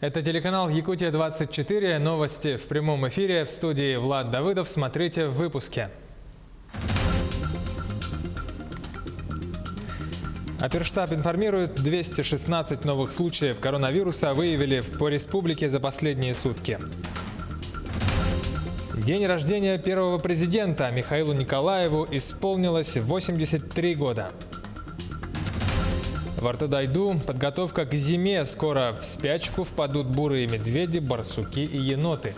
Это телеканал Якутия-24. Новости в прямом эфире. В студии Влад Давыдов. Смотрите в выпуске. Оперштаб информирует, 216 новых случаев коронавируса выявили по республике за последние сутки. День рождения первого президента Михаилу Николаеву исполнилось 83 года. В Артудайду подготовка к зиме. Скоро в спячку впадут бурые медведи, барсуки и еноты.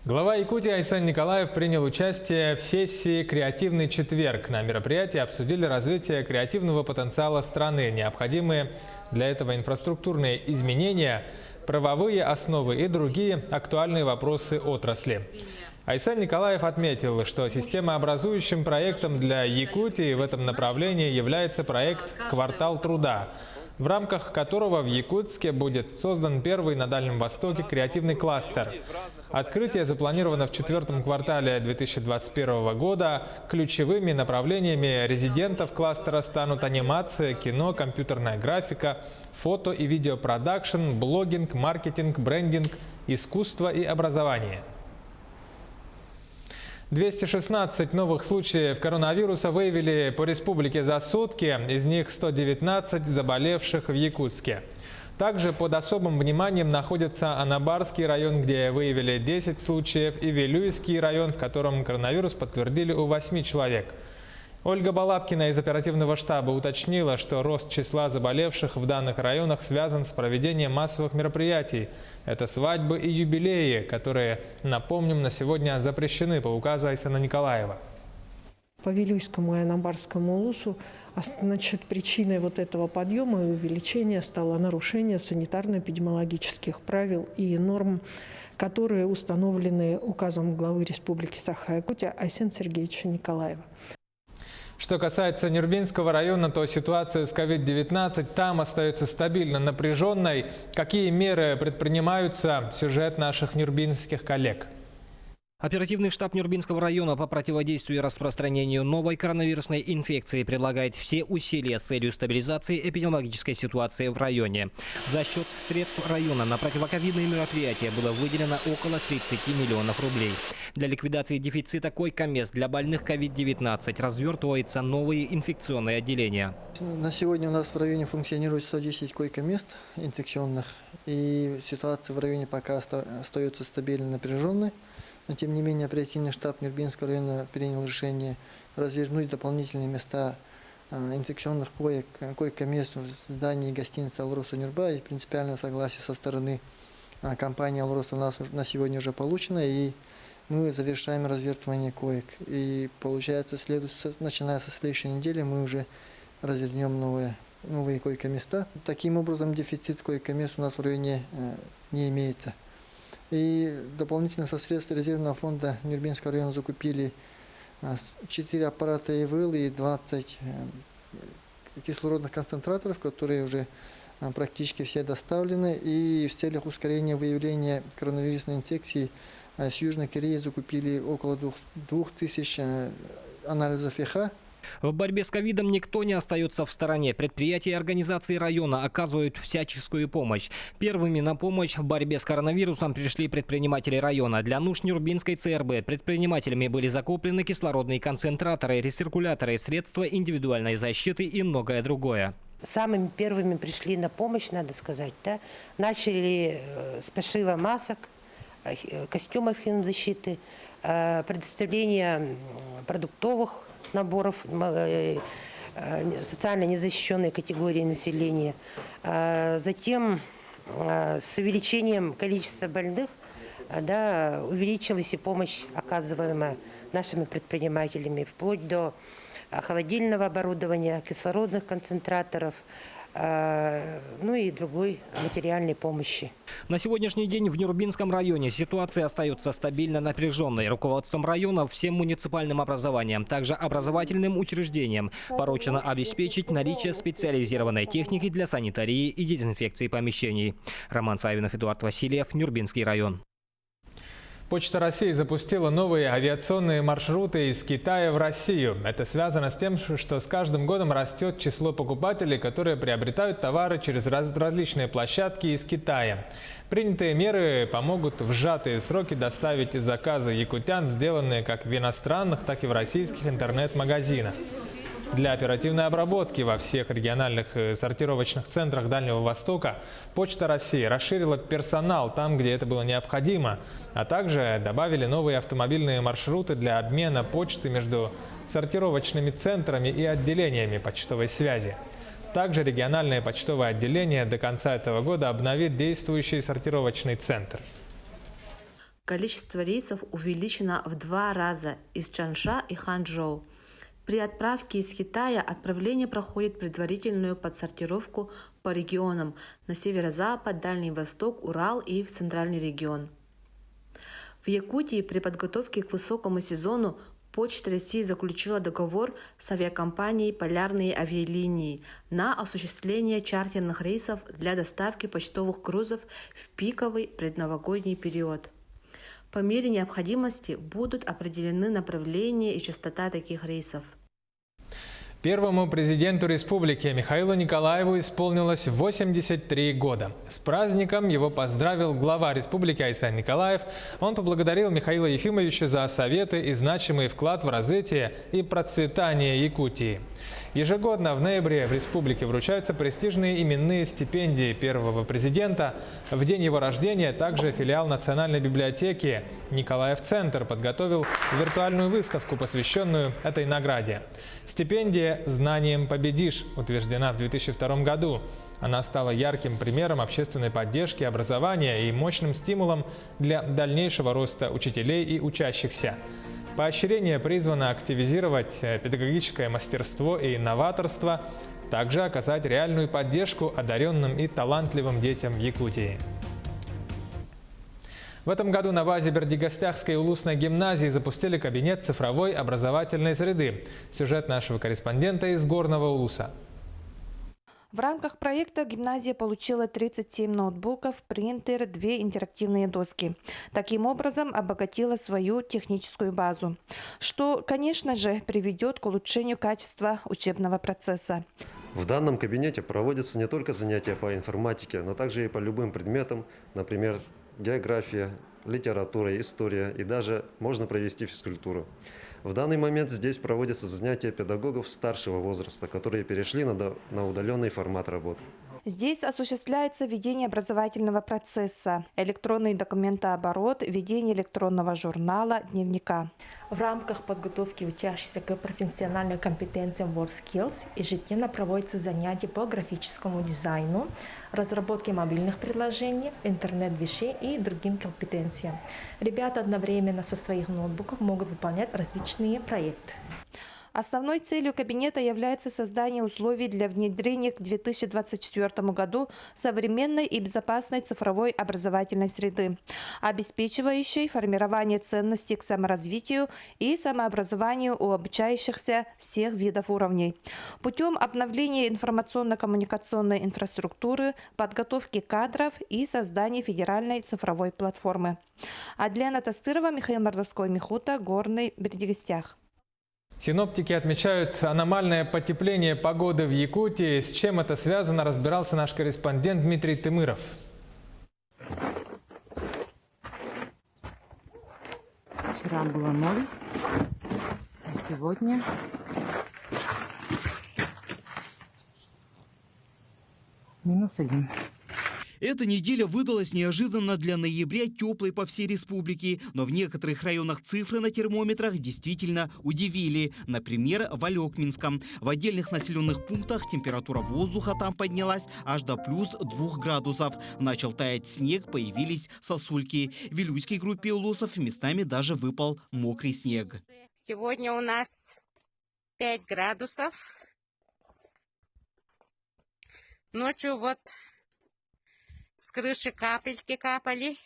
Глава Якутии Айсан Николаев принял участие в сессии «Креативный четверг». На мероприятии обсудили развитие креативного потенциала страны, необходимые для этого инфраструктурные изменения, правовые основы и другие актуальные вопросы отрасли. Айсан Николаев отметил, что системообразующим проектом для Якутии в этом направлении является проект «Квартал труда», в рамках которого в Якутске будет создан первый на Дальнем Востоке креативный кластер. Открытие запланировано в четвертом квартале 2021 года. Ключевыми направлениями резидентов кластера станут анимация, кино, компьютерная графика, фото и видеопродакшн, блогинг, маркетинг, брендинг, искусство и образование. 216 новых случаев коронавируса выявили по республике за сутки, из них 119 заболевших в Якутске. Также под особым вниманием находится Анабарский район, где выявили 10 случаев, и Вилюйский район, в котором коронавирус подтвердили у 8 человек. Ольга Балабкина из оперативного штаба уточнила, что рост числа заболевших в данных районах связан с проведением массовых мероприятий. Это свадьбы и юбилеи, которые, напомним, на сегодня запрещены по указу Айсана Николаева. По Вилюйскому и Анабарскому улусу, причиной вот этого подъема и увеличения стало нарушение санитарно-эпидемиологических правил и норм, которые установлены указом главы Республики Саха-Якутия Айсена Сергеевича Николаева. Что касается Нюрбинского района, то ситуация с COVID-19 там остается стабильно напряженной. Какие меры предпринимаются? Сюжет наших нюрбинских коллег. Оперативный штаб Нюрбинского района по противодействию и распространению новой коронавирусной инфекции предлагает все усилия с целью стабилизации эпидемиологической ситуации в районе. За счет средств района на противоковидные мероприятия было выделено около 30 миллионов рублей. Для ликвидации дефицита койко-мест для больных COVID-19 развертываются новые инфекционные отделения. На сегодня у нас в районе функционирует 110 койко-мест инфекционных, и ситуация в районе пока остается стабильно напряженной. Но, тем не менее, оперативный штаб Нюрбинского района принял решение развернуть дополнительные места инфекционных койко-мест в здании гостиницы «Алроса Нюрба». И принципиальное согласие со стороны компании «Алроса» у нас на сегодня уже получено, и мы завершаем развертывание коек. И получается, начиная со следующей недели мы уже развернем новые койко-места. Таким образом, дефицит койко-мест у нас в районе не имеется. И дополнительно со средств резервного фонда Нюрбинского района закупили 4 аппарата ИВЛ и 20 кислородных концентраторов, которые уже практически все доставлены. И в целях ускорения выявления коронавирусной инфекции с Южной Кореи закупили около 2000 анализов ИХ. В борьбе с ковидом никто не остается в стороне. Предприятия и организации района оказывают всяческую помощь. Первыми на помощь в борьбе с коронавирусом пришли предприниматели района. Для нужд Нюрбинской ЦРБ предпринимателями были закуплены кислородные концентраторы, рециркуляторы, средства индивидуальной защиты и многое другое. Самыми первыми пришли на помощь, надо сказать. Да? Начали с пошива масок, костюмов химзащиты, предоставления продуктовых наборов социально незащищенной категории населения. Затем с увеличением количества больных увеличилась и помощь, оказываемая нашими предпринимателями, вплоть до холодильного оборудования, кислородных концентраторов, и другой материальной помощи. На сегодняшний день в Нюрбинском районе ситуация остается стабильно напряженной. Руководством района всем муниципальным образованием, также образовательным учреждениям поручено обеспечить наличие специализированной техники для санитарии и дезинфекции помещений. Роман Савинов, Эдуард Васильев, Нюрбинский район. Почта России запустила новые авиационные маршруты из Китая в Россию. Это связано с тем, что с каждым годом растет число покупателей, которые приобретают товары через различные площадки из Китая. Принятые меры помогут в сжатые сроки доставить заказы якутян, сделанные как в иностранных, так и в российских интернет-магазинах. Для оперативной обработки во всех региональных сортировочных центрах Дальнего Востока Почта России расширила персонал там, где это было необходимо, а также добавили новые автомобильные маршруты для обмена почты между сортировочными центрами и отделениями почтовой связи. Также региональное почтовое отделение до конца этого года обновит действующий сортировочный центр. Количество рейсов увеличено в 2 раза из Чанша и Ханчжоу. При отправке из Китая отправление проходит предварительную подсортировку по регионам на северо-запад, Дальний Восток, Урал и в Центральный регион. В Якутии при подготовке к высокому сезону Почта России заключила договор с авиакомпанией «Полярные авиалинии» на осуществление чартерных рейсов для доставки почтовых грузов в пиковый предновогодний период. По мере необходимости будут определены направления и частота таких рейсов. Первому президенту республики Михаилу Николаеву исполнилось 83 года. С праздником его поздравил глава республики Айсан Николаев. Он поблагодарил Михаила Ефимовича за советы и значимый вклад в развитие и процветание Якутии. Ежегодно в ноябре в республике вручаются престижные именные стипендии первого президента. В день его рождения также филиал Национальной библиотеки «Николаев-центр» подготовил виртуальную выставку, посвященную этой награде. Стипендия «Знанием победишь» утверждена в 2002 году. Она стала ярким примером общественной поддержки, образования и мощным стимулом для дальнейшего роста учителей и учащихся. Поощрение призвано активизировать педагогическое мастерство и новаторство, также оказать реальную поддержку одаренным и талантливым детям в Якутии. В этом году на базе Бердигостяхской улусной гимназии запустили кабинет цифровой образовательной среды. Сюжет нашего корреспондента из Горного Улуса. В рамках проекта гимназия получила 37 ноутбуков, принтер, 2 интерактивные доски. Таким образом, обогатила свою техническую базу, что, конечно же, приведет к улучшению качества учебного процесса. В данном кабинете проводятся не только занятия по информатике, но также и по любым предметам, например, география, литература, история и даже можно провести физкультуру. В данный момент здесь проводятся занятия педагогов старшего возраста, которые перешли на удаленный формат работы. Здесь осуществляется ведение образовательного процесса, электронный документооборот, ведение электронного журнала, дневника. В рамках подготовки учащихся к профессиональным компетенциям WorkSkills ежедневно проводятся занятия по графическому дизайну, разработке мобильных приложений, интернет-вещей и другим компетенциям. Ребята одновременно со своих ноутбуков могут выполнять различные проекты. Основной целью кабинета является создание условий для внедрения к 2024 году современной и безопасной цифровой образовательной среды, обеспечивающей формирование ценностей к саморазвитию и самообразованию у обучающихся всех видов уровней, путем обновления информационно-коммуникационной инфраструктуры, подготовки кадров и создания федеральной цифровой платформы. Адлена Тастырова, Михаил Мордовской, Михута, Горный, Бердигостях. Синоптики отмечают аномальное потепление погоды в Якутии. С чем это связано, разбирался наш корреспондент Дмитрий Тымыров. Вчера было 0, а сегодня -1. Эта неделя выдалась неожиданно для ноября теплой по всей республике, но в некоторых районах цифры на термометрах действительно удивили. Например, в Алекминском. В отдельных населенных пунктах температура воздуха там поднялась аж до +2 градусов. Начал таять снег, появились сосульки. В Вилюйской группе улусов местами даже выпал мокрый снег. Сегодня у нас 5 градусов. Ночью вот с крыши капельки капали.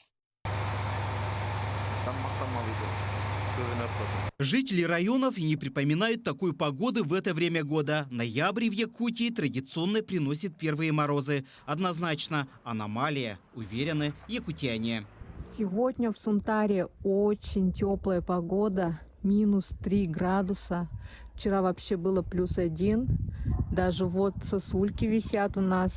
Жители районов и не припоминают такой погоды в это время года. Ноябрь в Якутии традиционно приносит первые морозы. Однозначно аномалия, уверены якутяне. Сегодня в Сунтаре очень теплая погода, минус 3 градуса. Вчера вообще было +1. Даже вот сосульки висят у нас.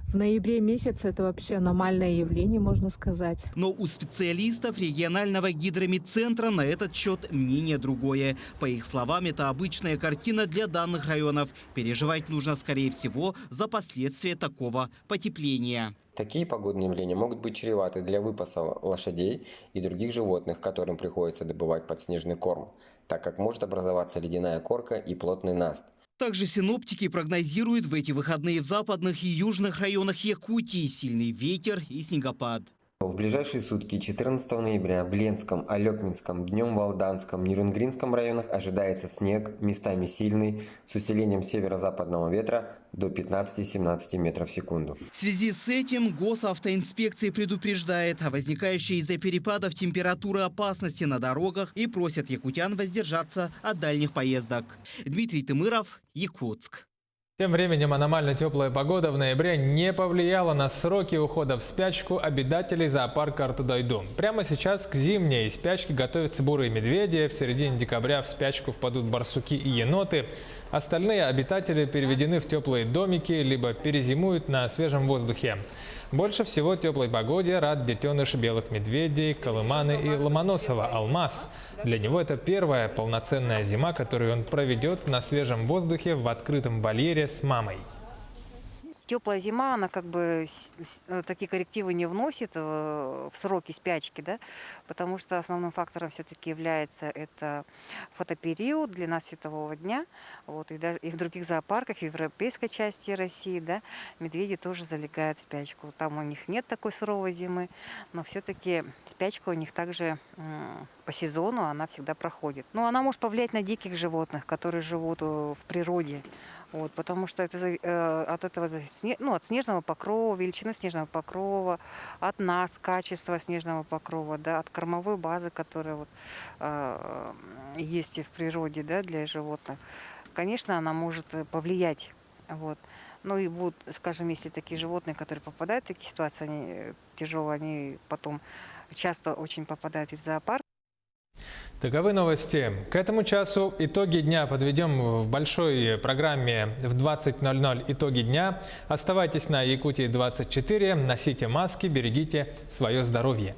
В ноябре месяце это вообще аномальное явление, можно сказать. Но у специалистов регионального гидрометцентра на этот счет мнение другое. По их словам, это обычная картина для данных районов. Переживать нужно, скорее всего, за последствия такого потепления. Такие погодные явления могут быть чреваты для выпаса лошадей и других животных, которым приходится добывать подснежный корм, так как может образоваться ледяная корка и плотный наст. Также синоптики прогнозируют в эти выходные в западных и южных районах Якутии сильный ветер и снегопад. В ближайшие сутки 14 ноября в Ленском, Алекминском, Днем Валданском, Нюрнгринском районах ожидается снег, местами сильный, с усилением северо-западного ветра до 15-17 метров в секунду. В связи с этим госавтоинспекция предупреждает о возникающей из-за перепадов температуры опасности на дорогах и просят якутян воздержаться от дальних поездок. Дмитрий Тымыров, Якутск. Тем временем аномально теплая погода в ноябре не повлияла на сроки ухода в спячку обитателей зоопарка Артудайду. Прямо сейчас к зимней спячке готовятся бурые медведи. В середине декабря в спячку впадут барсуки и еноты. Остальные обитатели переведены в теплые домики, либо перезимуют на свежем воздухе. Больше всего теплой погоде рад детеныш белых медведей Колыманы и Ломоносова Алмаз. Для него это первая полноценная зима, которую он проведет на свежем воздухе в открытом вольере с мамой. Теплая зима, она как бы такие коррективы не вносит в сроки спячки, да, потому что основным фактором все-таки является это фотопериод, длина светового дня. Вот, и даже и в других зоопарках, в европейской части России, да, медведи тоже залегают в спячку. Там у них нет такой суровой зимы, но все-таки спячка у них также по сезону, она всегда проходит. Но она может повлиять на диких животных, которые живут в природе. Вот, потому что это от этого зависит, от снежного покрова, величины снежного покрова, от нас, качества снежного покрова, да, от кормовой базы, которая вот, есть и в природе, да, для животных. Конечно, она может повлиять. Вот. Ну и будут, скажем, если такие животные, которые попадают в такие ситуации, они тяжелые, они потом часто очень попадают в зоопарк. Таковы новости. К этому часу итоги дня подведем в большой программе в 20:00 «Итоги дня». Оставайтесь на Якутии 24, носите маски, берегите свое здоровье.